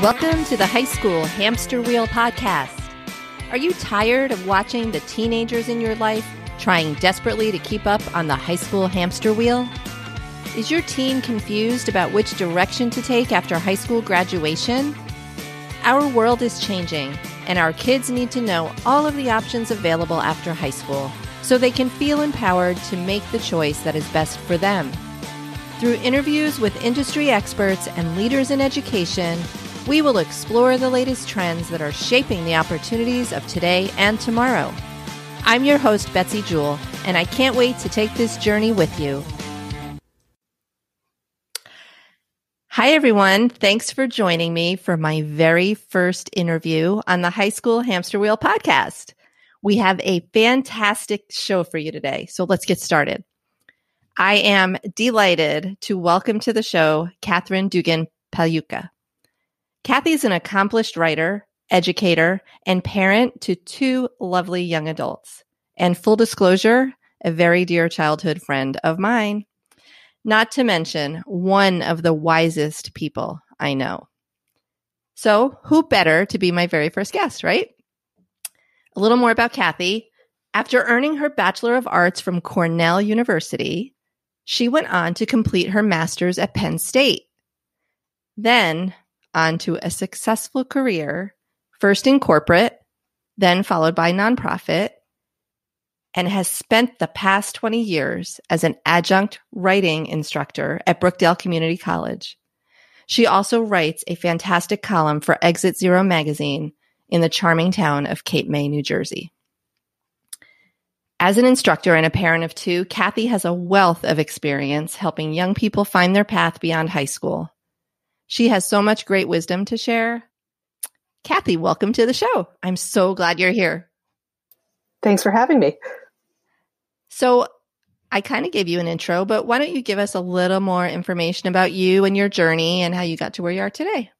Welcome to the High School Hamster Wheel Podcast. Are you tired of watching the teenagers in your life trying desperately to keep up on the high school hamster wheel? Is your teen confused about which direction to take after high school graduation? Our world is changing, and our kids need to know all of the options available after high school so they can feel empowered to make the choice that is best for them. Through interviews with industry experts and leaders in education, we will explore the latest trends that are shaping the opportunities of today and tomorrow. I'm your host, Betsy Jewell, and I can't wait to take this journey with you. Hi, everyone. Thanks for joining me for my very first interview on the High School Hamster Wheel Podcast. We have a fantastic show for you today, so let's get started. I am delighted to welcome to the show Cathy Pagliuca. Cathy is an accomplished writer, educator, and parent to two lovely young adults. And full disclosure, a very dear childhood friend of mine. Not to mention, one of the wisest people I know. So, who better to be my very first guest, right? A little more about Cathy. After earning her Bachelor of Arts from Cornell University, she went on to complete her master's at Penn State. Then, on to a successful career, first in corporate, then followed by nonprofit, and has spent the past 20 years as an adjunct writing instructor at Brookdale Community College. She also writes a fantastic column for Exit Zero magazine in the charming town of Cape May, New Jersey. As an instructor and a parent of two, Cathy has a wealth of experience helping young people find their path beyond high school. She has so much great wisdom to share. Cathy, welcome to the show. I'm so glad you're here. Thanks for having me. So I kind of gave you an intro, but why don't you give us a little more information about you and your journey and how you got to where you are today?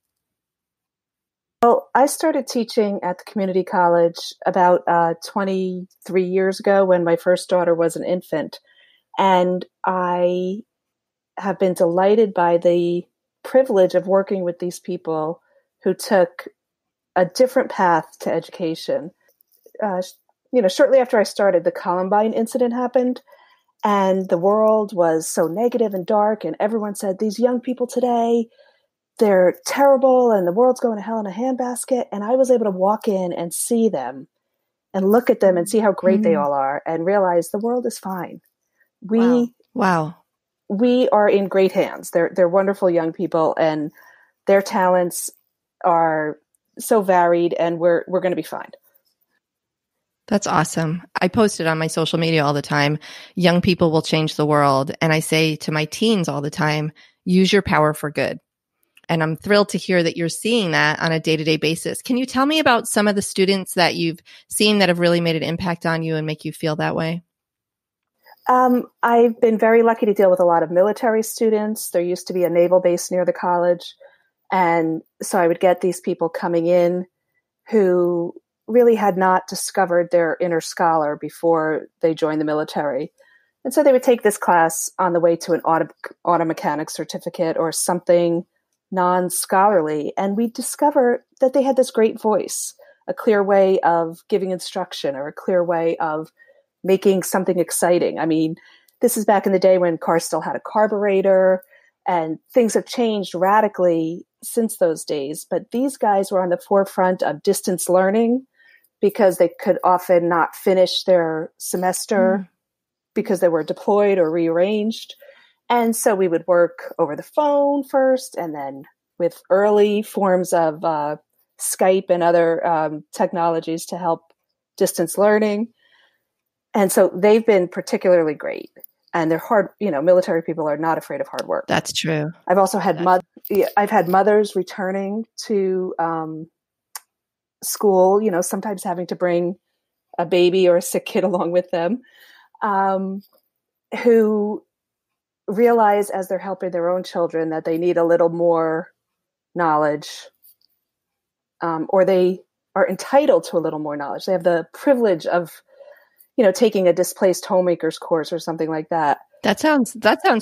Well, I started teaching at the community college about 23 years ago when my first daughter was an infant. And I have been delighted by the privilege of working with these people who took a different path to education. Shortly after I started, the Columbine incident happened, and the world was so negative and dark, and everyone said, these young people today, they're terrible, and the world's going to hell in a handbasket. And I was able to walk in and see them and look at them and see how great they all are and realize the world is fine. Wow. We are in great hands. They're wonderful young people, and their talents are so varied, and we're going to be fine. That's awesome. I post it on my social media all the time. Young people will change the world. And I say to my teens all the time, use your power for good. And I'm thrilled to hear that you're seeing that on a day-to-day basis. Can you tell me about some of the students that you've seen that have really made an impact on you and make you feel that way? I've been very lucky to deal with a lot of military students. There used to be a naval base near the college. And so I would get these people coming in who really had not discovered their inner scholar before they joined the military. And so they would take this class on the way to an auto mechanic certificate or something non-scholarly. And we discover that they had this great voice, a clear way of giving instruction or a clear way of making something exciting. I mean, this is back in the day when cars still had a carburetor, and things have changed radically since those days. But these guys were on the forefront of distance learning because they could often not finish their semester because they were deployed or rearranged. And so we would work over the phone first, and then with early forms of Skype and other technologies to help distance learning. And so they've been particularly great, and they're hard. Military people are not afraid of hard work. That's true. I've also had mothers returning to school, sometimes having to bring a baby or a sick kid along with them, who realize as they're helping their own children that they need a little more knowledge, or they are entitled to a little more knowledge. They have the privilege of taking a displaced homemaker's course or something like that. That sounds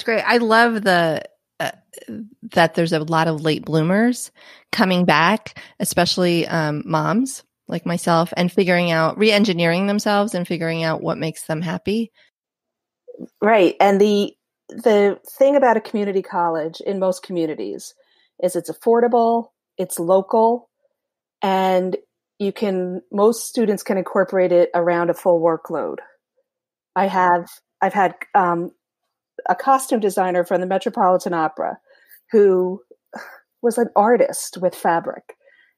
great. I love the that there's a lot of late bloomers coming back, especially moms like myself, and figuring out, re-engineering themselves and figuring out what makes them happy. Right. And the thing about a community college in most communities is it's affordable, it's local, and most students can incorporate it around a full workload. I've had a costume designer from the Metropolitan Opera who was an artist with fabric,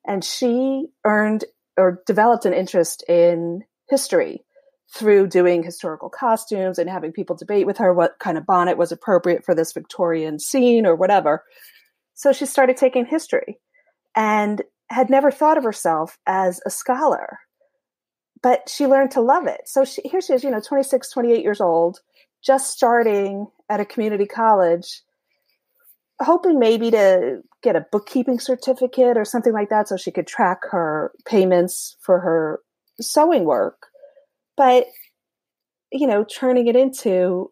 and she earned or developed an interest in history through doing historical costumes and having people debate with her what kind of bonnet was appropriate for this Victorian scene or whatever. So she started taking history and had never thought of herself as a scholar, but she learned to love it. So here she is, 26, 28 years old, just starting at a community college, hoping maybe to get a bookkeeping certificate or something like that so she could track her payments for her sewing work. But, turning it into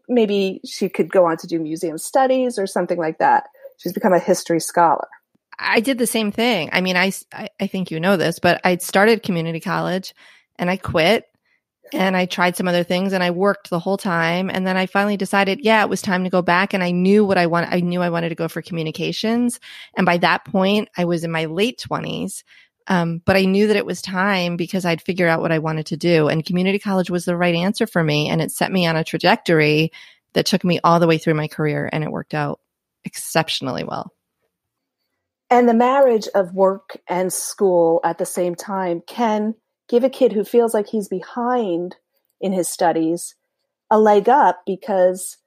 maybe she could go on to do museum studies or something like that. She's become a history scholar. I did the same thing. I mean, I think you know this, but I started community college and I quit and I tried some other things and I worked the whole time. And then I finally decided, it was time to go back. And I knew what I wanted. I knew I wanted to go for communications. And by that point, I was in my late 20s. But I knew that it was time because I'd figured out what I wanted to do. And community college was the right answer for me. And it set me on a trajectory that took me all the way through my career. And it worked out exceptionally well. And the marriage of work and school at the same time can give a kid who feels like he's behind in his studies a leg up because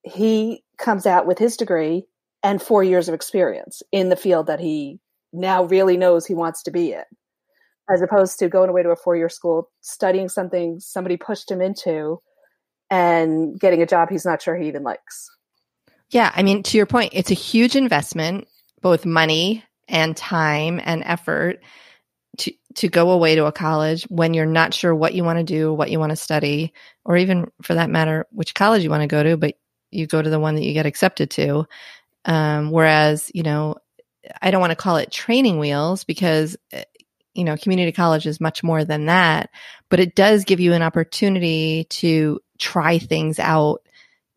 he comes out with his degree and 4 years of experience in the field that he now really knows he wants to be in, as opposed to going away to a 4-year school, studying something somebody pushed him into and getting a job he's not sure he even likes. Yeah. I mean, to your point, it's a huge investment, both money and time and effort to go away to a college when you're not sure what you want to do, what you want to study, or even for that matter, which college you want to go to, but you go to the one that you get accepted to. Whereas, I don't want to call it training wheels because, community college is much more than that, but it does give you an opportunity to try things out,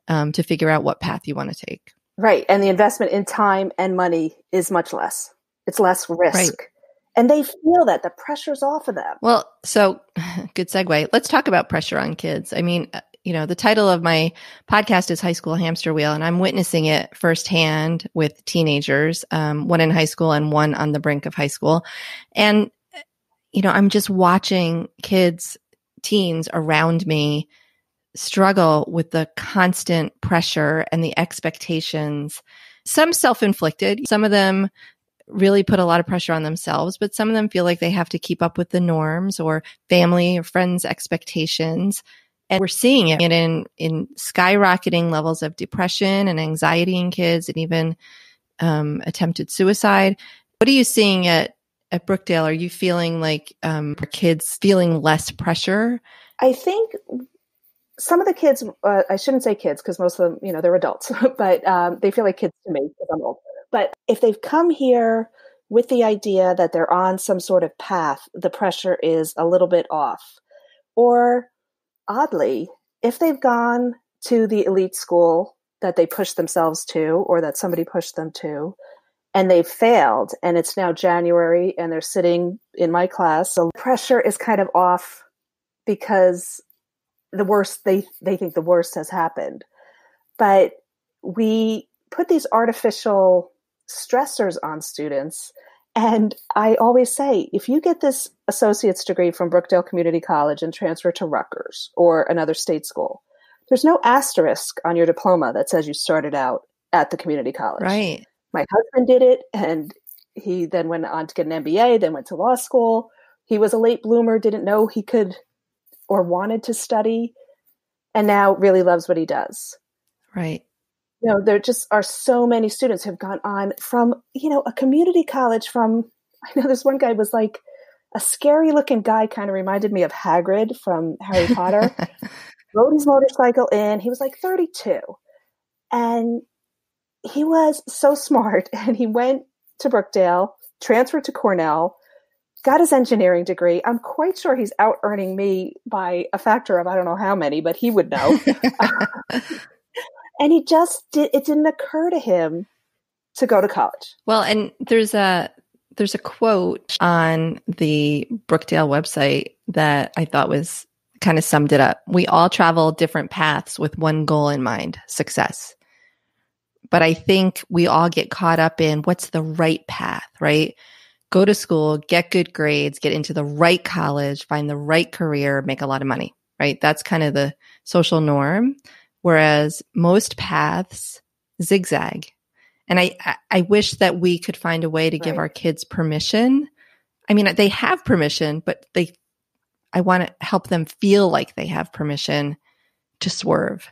to figure out what path you want to take. Right. And the investment in time and money is much less. It's less risk. Right. And they feel that the pressure's off of them. Well, so good segue. Let's talk about pressure on kids. I mean, the title of my podcast is High School Hamster Wheel, and I'm witnessing it firsthand with teenagers, one in high school and one on the brink of high school. And, I'm just watching teens around me struggle with the constant pressure and the expectations, some self-inflicted, some of them really put a lot of pressure on themselves, but some of them feel like they have to keep up with the norms or family or friends' expectations. And we're seeing it in skyrocketing levels of depression and anxiety in kids and even attempted suicide. What are you seeing at Brookdale? Are you feeling like are kids feeling less pressure? I think some of the kids, I shouldn't say kids because most of them, they're adults, but they feel like kids to me because I'm old. But if they've come here with the idea that they're on some sort of path, the pressure is a little bit off. Or oddly, if they've gone to the elite school that they pushed themselves to or that somebody pushed them to, and they've failed, and it's now January and they're sitting in my class, so pressure is kind of off because the worst, they think the worst has happened. But we put these artificial stressors on students. And I always say, if you get this associate's degree from Brookdale Community College and transfer to Rutgers or another state school, there's no asterisk on your diploma that says you started out at the community college. Right. My husband did it, and he then went on to get an MBA, then went to law school. He was a late bloomer, didn't know he could or wanted to study, and now really loves what he does. Right. There just are so many students who've gone on from, a community college from, I know this one guy was like a scary looking guy, kind of reminded me of Hagrid from Harry Potter, rode his motorcycle in, he was like 32. And he was so smart, and he went to Brookdale, transferred to Cornell, got his engineering degree. I'm quite sure he's out earning me by a factor of I don't know how many, but he would know. And it didn't occur to him to go to college. Well, and there's a quote on the Brookdale website that I thought was kind of summed it up. We all travel different paths with one goal in mind, success. But I think we all get caught up in what's the right path, right? Go to school, get good grades, get into the right college, find the right career, make a lot of money, right? That's kind of the social norm. Whereas most paths zigzag. And I wish that we could find a way to give our kids permission. I mean, they have permission, but I want to help them feel like they have permission to swerve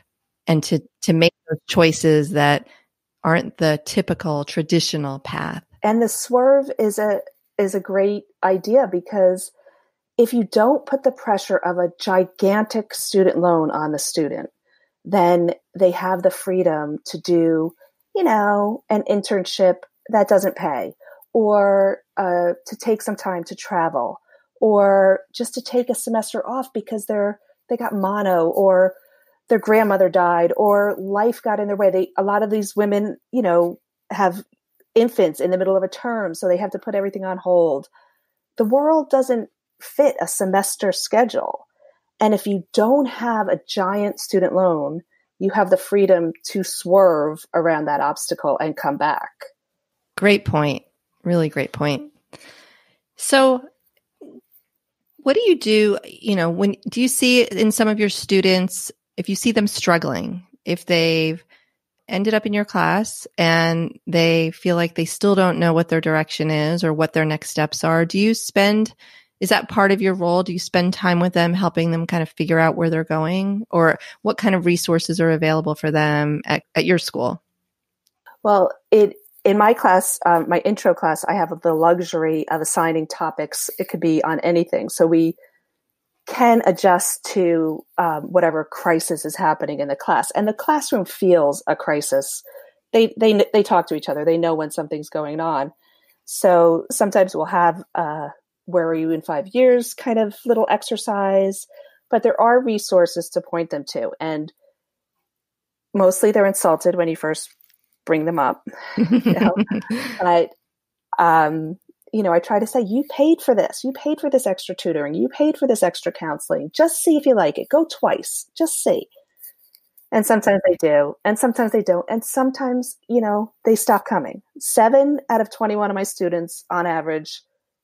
and to make those choices that aren't the typical traditional path. And the swerve is a great idea, because if you don't put the pressure of a gigantic student loan on the student, then they have the freedom to do, an internship that doesn't pay, or to take some time to travel, or just to take a semester off because they got mono, or their grandmother died, or life got in their way. A lot of these women, have infants in the middle of a term, so they have to put everything on hold. The world doesn't fit a semester schedule. And if you don't have a giant student loan, you have the freedom to swerve around that obstacle and come back. Great point. Really great point. So what do you do, do you see in some of your students, if you see them struggling, if they've ended up in your class and they feel like they still don't know what their direction is or what their next steps are, is that part of your role? Do you spend time with them, helping them kind of figure out where they're going? Or what kind of resources are available for them at your school? Well, in my class, my intro class, I have the luxury of assigning topics. It could be on anything. So we can adjust to whatever crisis is happening in the class. And the classroom feels a crisis. They talk to each other. They know when something's going on. So sometimes we'll have where are you in 5 years kind of little exercise, but there are resources to point them to. And mostly they're insulted when you first bring them up. But I try to say, you paid for this. You paid for this extra tutoring. You paid for this extra counseling. Just see if you like it. Go twice. Just see. And sometimes they do. And sometimes they don't. And sometimes, they stop coming. 7 out of 21 of my students on average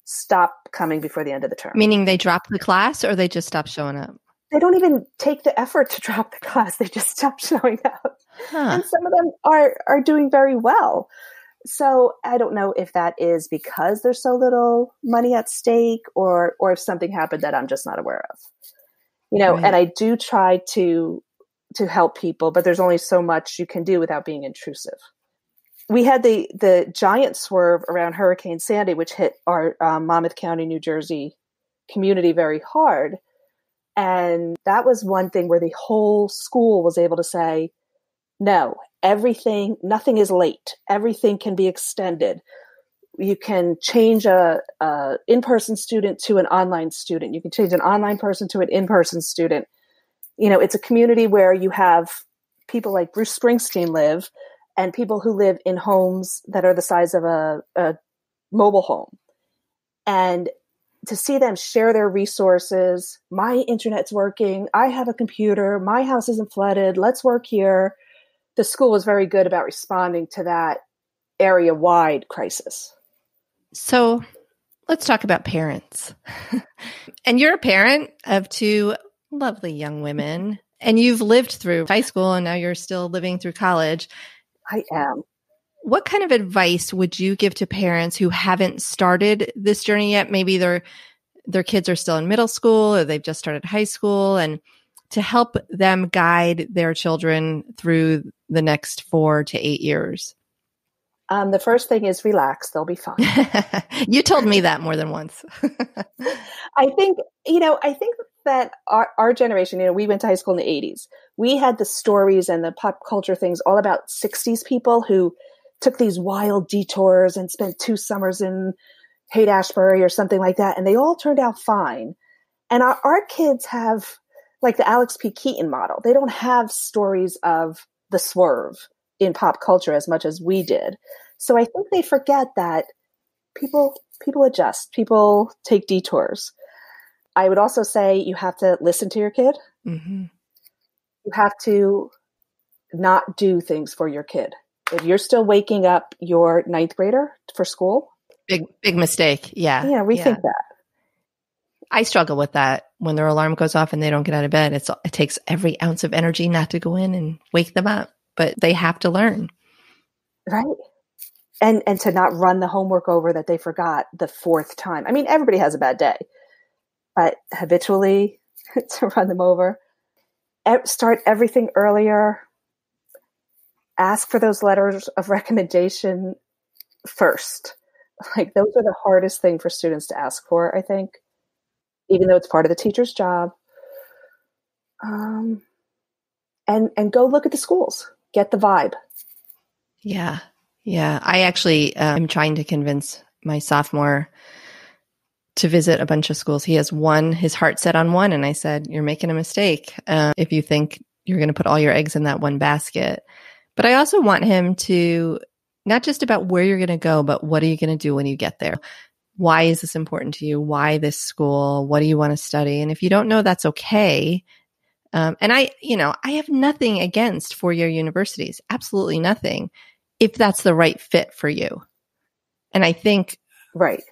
stop coming before the end of the term. Meaning they drop the class or they just stop showing up? They don't even take the effort to drop the class. They just stop showing up. Huh. And some of them are doing very well. So I don't know if that is because there's so little money at stake, or if something happened that I'm just not aware of. Right. And I do try to help people, but there's only so much you can do without being intrusive. We had the giant swerve around Hurricane Sandy, which hit our Monmouth County, New Jersey community very hard. And that was one thing where the whole school was able to say, no, nothing is late. Everything can be extended. You can change a in-person student to an online student. You can change an online person to an in-person student. It's a community where you have people like Bruce Springsteen live, and people who live in homes that are the size of a mobile home. And to see them share their resources, my internet's working, I have a computer, my house isn't flooded, let's work here. The school was very good about responding to that area-wide crisis. So let's talk about parents. And you're a parent of 2 lovely young women, and you've lived through high school and now you're still living through college. I am. What kind of advice would you give to parents who haven't started this journey yet? Maybe their kids are still in middle school or they've just started high school, and to help them guide their children through the next 4 to 8 years? The first thing is relax. They'll be fine. You told me that more than once. I think that our generation, we went to high school in the 80s. We had the stories and the pop culture things all about 60s people who took these wild detours and spent 2 summers in Haight-Ashbury or something like that. And they all turned out fine. And our kids have like the Alex P. Keaton model. They don't have stories of the Swerve in pop culture as much as we did. So I think they forget that people adjust, people take detours. I would also say you have to listen to your kid. Mm-hmm. You have to not do things for your kid. If you're still waking up your 9th grader for school, big mistake. Yeah. Rethink that. I struggle with that when their alarm goes off and they don't get out of bed. It takes every ounce of energy not to go in and wake them up, but they have to learn. Right. And to not run the homework over that they forgot the 4th time. I mean, everybody has a bad day, but habitually to run them over. Start everything earlier. Ask for those letters of recommendation first. Like those are the hardest thing for students to ask for, I think, even though it's part of the teacher's job. And go look at the schools, get the vibe. Yeah. Yeah. I actually am trying to convince my sophomore to visit a bunch of schools. He has his heart set on one. And I said, you're making a mistake if you think you're going to put all your eggs in that one basket. But I also want him to not just about where you're going to go, but what are you going to do when you get there? Why is this important to you? Why this school? What do you want to study? And if you don't know, that's okay. And I have nothing against 4-year universities, absolutely nothing, if that's the right fit for you. And I think right.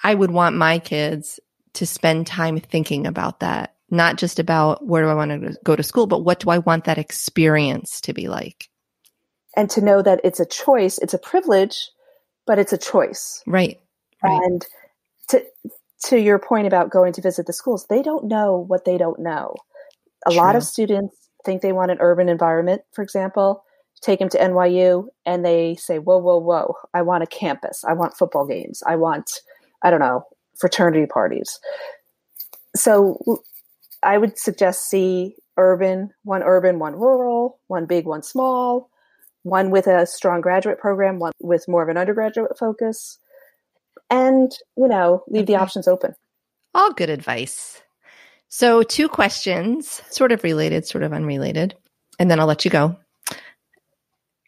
I would want my kids to spend time thinking about that, not just about where do I want to go to school, but what do I want that experience to be like? And to know that it's a choice, it's a privilege, but it's a choice. Right. And to your point about going to visit the schools, they don't know what they don't know. A lot of students think they want an urban environment, for example, take them to NYU and they say, whoa, I want a campus. I want football games. I want, fraternity parties. So I would suggest see urban, one rural, one big, one small, one with a strong graduate program, one with more of an undergraduate focus, and, leave the options open. All good advice. So 2 questions, sort of related, sort of unrelated, and then I'll let you go.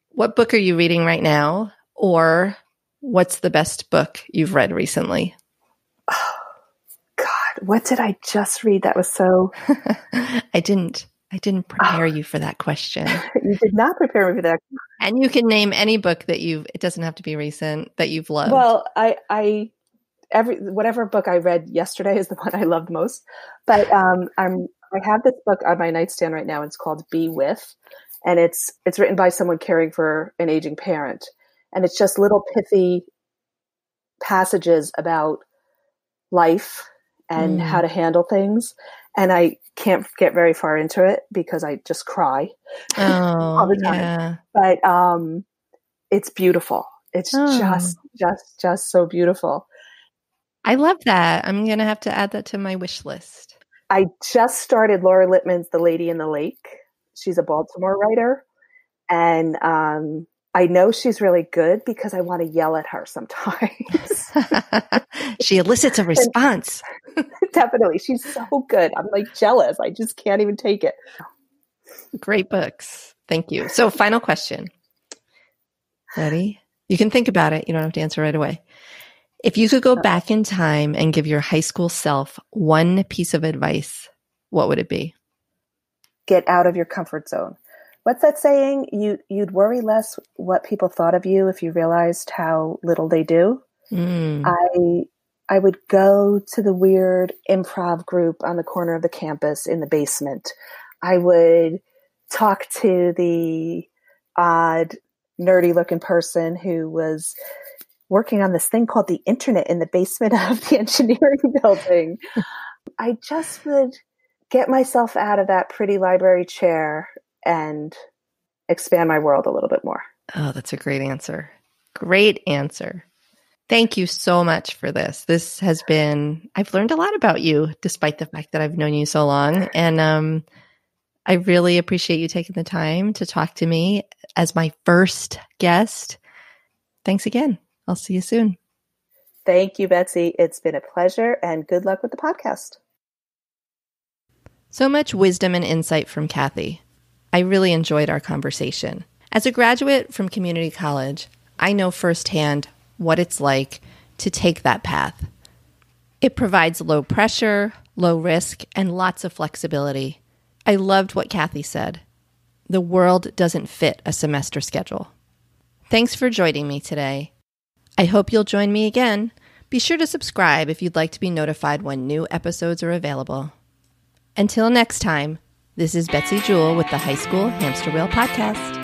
What book are you reading right now? Or what's the best book you've read recently? Oh, God, what did I just read? That was so... I didn't prepare you for that question. You did not prepare me for that. And you can name any book that it doesn't have to be recent, that you've loved. Well, whatever book I read yesterday is the one I loved most. But I have this book on my nightstand right now. And it's called Be With, and it's written by someone caring for an aging parent, and it's just little pithy passages about life and how to handle things. And I can't get very far into it because I just cry all the time. Yeah. But it's beautiful. It's just so beautiful. I love that. I'm going to have to add that to my wish list. I just started Laura Lippman's The Lady in the Lake. She's a Baltimore writer. And I know she's really good because I want to yell at her sometimes. She elicits a response. Definitely. She's so good. I'm like jealous. I just can't even take it. Great books. Thank you. So final question. Ready? You can think about it. You don't have to answer right away. If you could go back in time and give your high school self one piece of advice, what would it be? Get out of your comfort zone. What's that saying? You'd worry less what people thought of you if you realized how little they do. I would go to the weird improv group on the corner of the campus in the basement. I would talk to the odd, nerdy looking person who was working on this thing called the internet in the basement of the engineering building. I just would get myself out of that pretty library chair and expand my world a little bit more. Oh, that's a great answer. Great answer. Thank you so much for this. I've learned a lot about you, despite the fact that I've known you so long. And I really appreciate you taking the time to talk to me as my first guest. Thanks again. I'll see you soon. Thank you, Betsy. It's been a pleasure, and good luck with the podcast. So much wisdom and insight from Cathy. I really enjoyed our conversation. As a graduate from community college, I know firsthand what it's like to take that path. It provides low pressure, low risk, and lots of flexibility. I loved what Cathy said. The world doesn't fit a semester schedule. Thanks for joining me today. I hope you'll join me again. Be sure to subscribe if you'd like to be notified when new episodes are available. Until next time, this is Betsy Jewell with the High School Hamster Wheel Podcast.